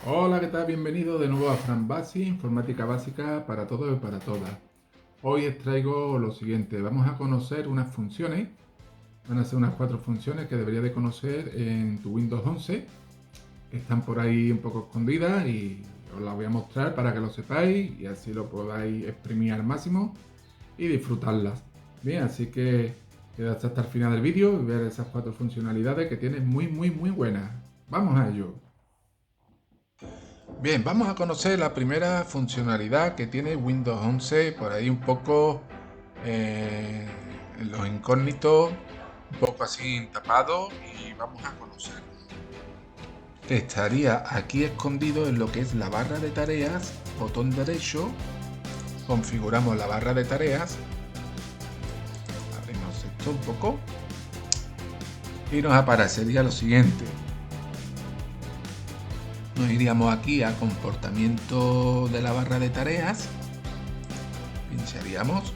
Hola, ¿qué tal? Bienvenido de nuevo a Fran Basi, informática básica para todos y para todas. Hoy os traigo lo siguiente, vamos a conocer unas funciones, van a ser unas 4 funciones que deberías de conocer en tu Windows 11, que están por ahí un poco escondidas y os las voy a mostrar para que lo sepáis y así lo podáis exprimir al máximo y disfrutarlas. Bien, así que quedad hasta el final del vídeo y ver esas 4 funcionalidades que tienen muy buenas. Vamos a ello. Bien, vamos a conocer la primera funcionalidad que tiene Windows 11, por ahí un poco eh, en los incógnitos, un poco así tapado, y vamos a conocer. Estaría aquí escondido en lo que es la barra de tareas, botón derecho, configuramos la barra de tareas, abrimos esto un poco y nos aparecería lo siguiente. Nos iríamos aquí a comportamiento de la barra de tareas, pincharíamos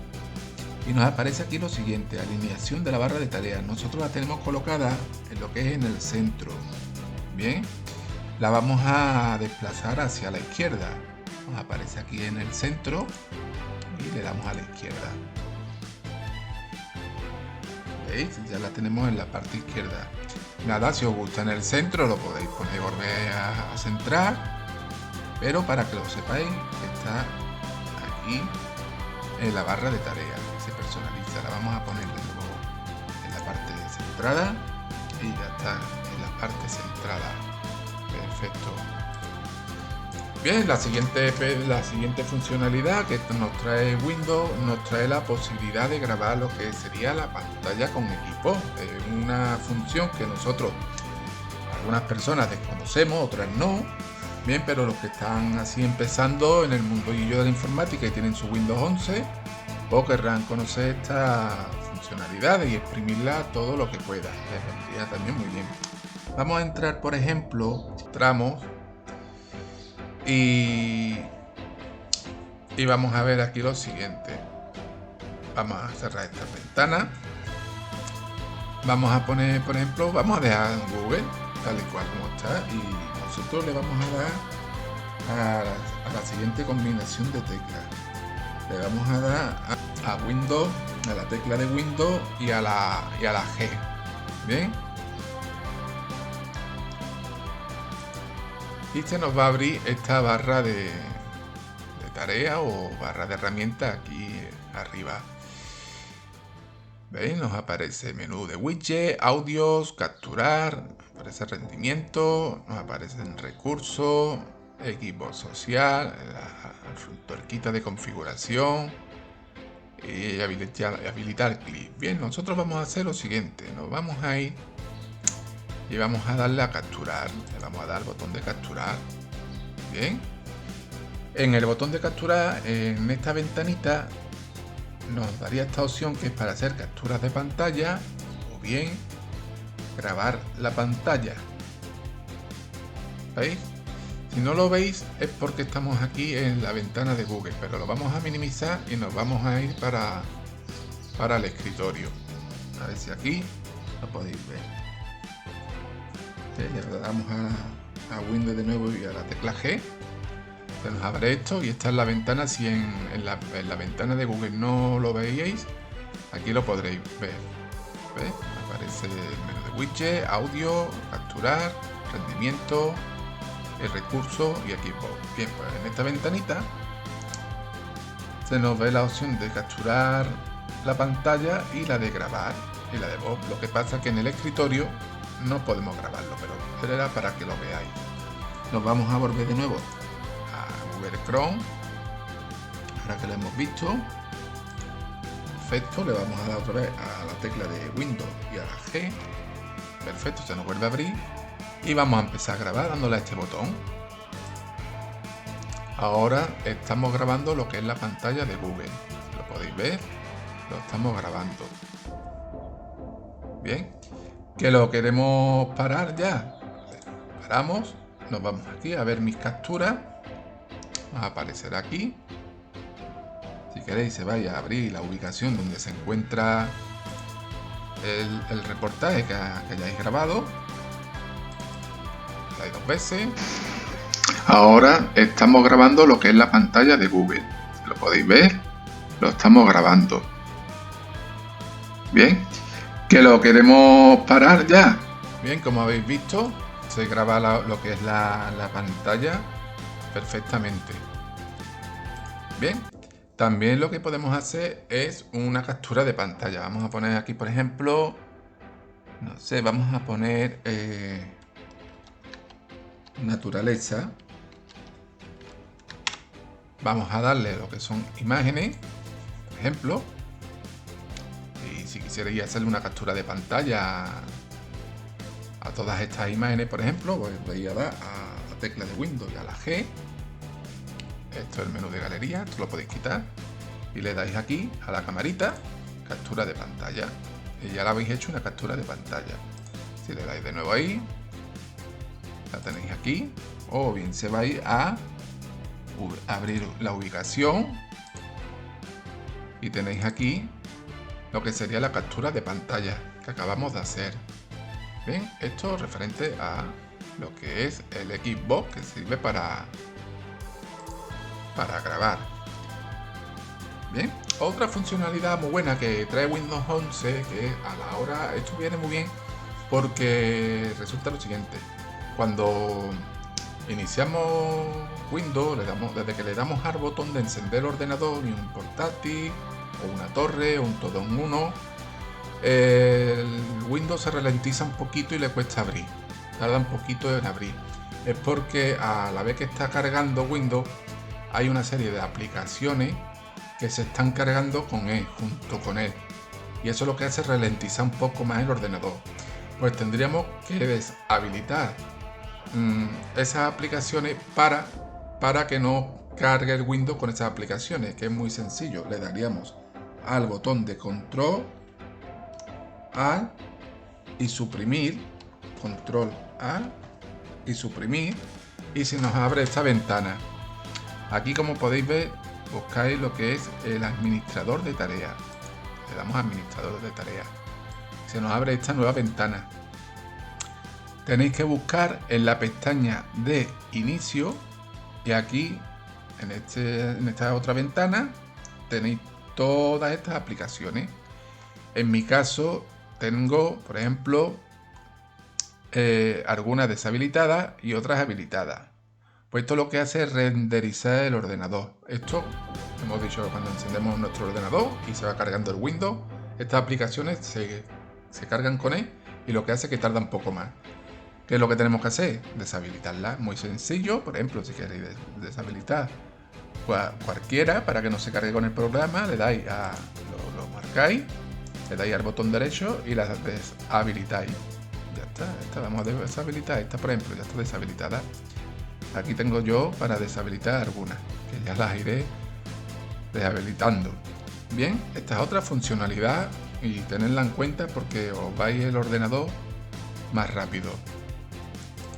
y nos aparece aquí lo siguiente: alineación de la barra de tareas. Nosotros la tenemos colocada en lo que es en el centro. Bien, la vamos a desplazar hacia la izquierda. Nos aparece aquí en el centro y le damos a la izquierda. ¿Veis? Ya la tenemos en la parte izquierda. Nada, si os gusta en el centro lo podéis poner, volver a centrar, pero para que lo sepáis, está aquí en la barra de tareas, se personaliza. La vamos a poner de nuevo en la parte centrada y ya está en la parte centrada. Perfecto. Bien, la siguiente funcionalidad que nos trae Windows nos trae la posibilidad de grabar lo que sería la pantalla con equipo. Es una función que nosotros, algunas personas desconocemos, otras no. Bien, pero los que están así empezando en el mundillo de la informática y tienen su Windows 11, o querrán conocer esta funcionalidad y exprimirla todo lo que pueda. Les vendría también muy bien. Vamos a entrar, por ejemplo, entramos y vamos a ver aquí lo siguiente. Vamos a cerrar esta ventana. Vamos a poner, por ejemplo, vamos a dejar Google tal y cual como está y nosotros le vamos a dar a la siguiente combinación de teclas. Le vamos a dar a Windows, a la tecla de Windows y a la G. Bien. Y se nos va a abrir esta barra de tarea o barra de herramientas aquí arriba. ¿Veis? Nos aparece menú de widget, audios, capturar, aparece rendimiento, nos aparecen recursos, equipo social, la tuerquita de configuración y habilitar clip. Bien, nosotros vamos a hacer lo siguiente, nos vamos a ir y vamos a darle a capturar, le vamos a dar al botón de capturar. Bien, en el botón de capturar, en esta ventanita nos daría esta opción que es para hacer capturas de pantalla o bien grabar la pantalla. ¿Veis? Si no lo veis es porque estamos aquí en la ventana de Google, pero lo vamos a minimizar y nos vamos a ir para el escritorio. A ver si aquí lo podéis ver. Le damos a Windows de nuevo y a la tecla G. Se nos abre esto y esta es la ventana. Si en la ventana de Google no lo veíais, aquí lo podréis ver. ¿Ves? Aparece el menú de widget, audio, capturar, rendimiento, el recurso y equipo. Bien, pues en esta ventanita se nos ve la opción de capturar la pantalla y la de grabar y la de voz. Lo que pasa es que en el escritorio no podemos grabarlo, pero era para que lo veáis. Nos vamos a volver de nuevo a Google Chrome, ahora que lo hemos visto. Perfecto, le vamos a dar otra vez a la tecla de Windows y a la G. Perfecto, se nos vuelve a abrir y vamos a empezar a grabar dándole a este botón. Ahora estamos grabando lo que es la pantalla de Google. Lo podéis ver, lo estamos grabando. Bien, que lo queremos parar ya. Paramos, nos vamos aquí a ver mis capturas. Nos aparecerá aquí. Si queréis se vaya a abrir la ubicación donde se encuentra el reportaje que hayáis grabado. Le dais 2 veces. Ahora estamos grabando lo que es la pantalla de Google. Lo podéis ver, lo estamos grabando. Bien, que lo queremos parar ya. Bien, como habéis visto, se graba lo que es la pantalla perfectamente. Bien, también lo que podemos hacer es una captura de pantalla. Vamos a poner aquí, por ejemplo, no sé, vamos a poner naturaleza. Vamos a darle lo que son imágenes, por ejemplo. Y si quisierais hacerle una captura de pantalla a todas estas imágenes, por ejemplo, pues voy a dar a la tecla de Windows y a la G. Esto es el menú de galería, esto lo podéis quitar. Y le dais aquí a la camarita, captura de pantalla. Y ya la habéis hecho una captura de pantalla. Si le dais de nuevo ahí, la tenéis aquí. O bien se vais a abrir la ubicación. Y tenéis aquí lo que sería la captura de pantalla que acabamos de hacer. Bien, esto referente a lo que es el Xbox, que sirve para grabar. Bien, otra funcionalidad muy buena que trae Windows 11, que a la hora, esto viene muy bien porque resulta lo siguiente: cuando iniciamos Windows, desde que le damos al botón de encender el ordenador, y un portátil o una torre o un todo en uno, el Windows se ralentiza un poquito y le cuesta abrir, tarda un poquito en abrir. Es porque a la vez que está cargando Windows, hay una serie de aplicaciones que se están cargando junto con él, y eso lo que hace es ralentizar un poco más el ordenador. Pues tendríamos que deshabilitar esas aplicaciones para que no cargue el Windows con esas aplicaciones, que es muy sencillo. Le daríamos al botón de control A y suprimir, control A y suprimir, y se nos abre esta ventana. Aquí, como podéis ver, buscáis lo que es el administrador de tareas. Le damos a administrador de tareas. Se nos abre esta nueva ventana. Tenéis que buscar en la pestaña de inicio, y aquí en esta otra ventana tenéis todas estas aplicaciones. En mi caso tengo, por ejemplo, algunas deshabilitadas y otras habilitadas. Pues esto lo que hace es renderizar el ordenador. Esto, hemos dicho que cuando encendemos nuestro ordenador y se va cargando el Windows, estas aplicaciones se cargan con él, y lo que hace es que tarda un poco más. ¿Qué es lo que tenemos que hacer? Deshabilitarla. Muy sencillo. Por ejemplo, si queréis deshabilitar cualquiera para que no se cargue con el programa, le dais lo marcáis, le dais al botón derecho y la deshabilitáis. Ya está, esta vamos a deshabilitar. Esta, por ejemplo, ya está deshabilitada. Aquí tengo yo para deshabilitar algunas, que ya las iré deshabilitando. Bien, esta es otra funcionalidad, y tenedla en cuenta porque os vais el ordenador más rápido.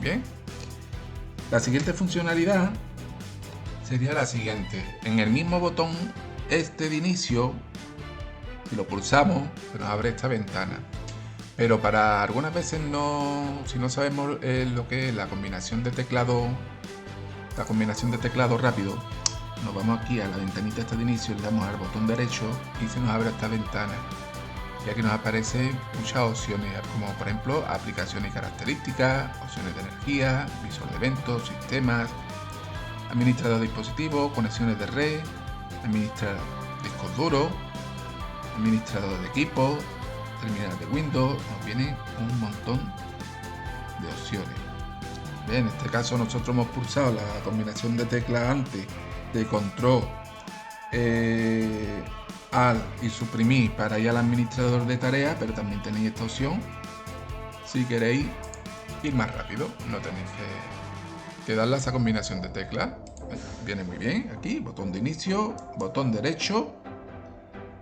Bien, la siguiente funcionalidad sería la siguiente. En el mismo botón de inicio, si lo pulsamos, se nos abre esta ventana. Pero para algunas veces si no sabemos lo que es la combinación de teclado rápido, nos vamos aquí a la ventanita esta de inicio, le damos al botón derecho y se nos abre esta ventana. Y aquí nos aparecen muchas opciones, como por ejemplo aplicaciones y características, opciones de energía, visor de eventos, sistemas, administrador de dispositivos, conexiones de red, administrador discos duros, administrador de equipos, terminal de Windows. Nos vienen un montón de opciones. Bien, en este caso nosotros hemos pulsado la combinación de teclas antes de control Alt y suprimir para ir al administrador de tareas, pero también tenéis esta opción si queréis ir más rápido. No tenéis que darle a esa combinación de teclas. Viene muy bien. Aquí, botón de inicio, botón derecho,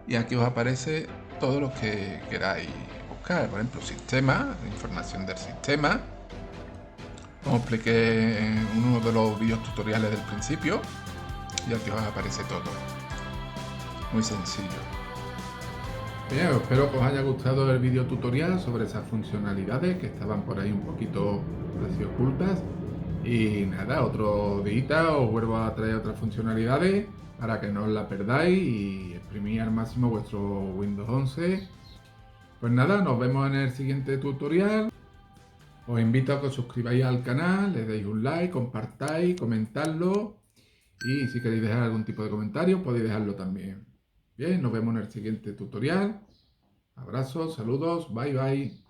y aquí os aparece todo lo que queráis buscar. Por ejemplo, sistema, información del sistema, como expliqué en uno de los vídeos tutoriales del principio, y aquí os aparece todo. Muy sencillo. Bien, espero que os haya gustado el vídeo tutorial sobre esas funcionalidades que estaban por ahí un poquito así ocultas, Y nada, otro día os vuelvo a traer otras funcionalidades para que no os la perdáis y exprimir al máximo vuestro Windows 11. Pues nada, nos vemos en el siguiente tutorial. Os invito a que os suscribáis al canal, le deis un like, compartáis, comentadlo. Y si queréis dejar algún tipo de comentario, podéis dejarlo también. Bien, nos vemos en el siguiente tutorial. Abrazos, saludos, bye bye.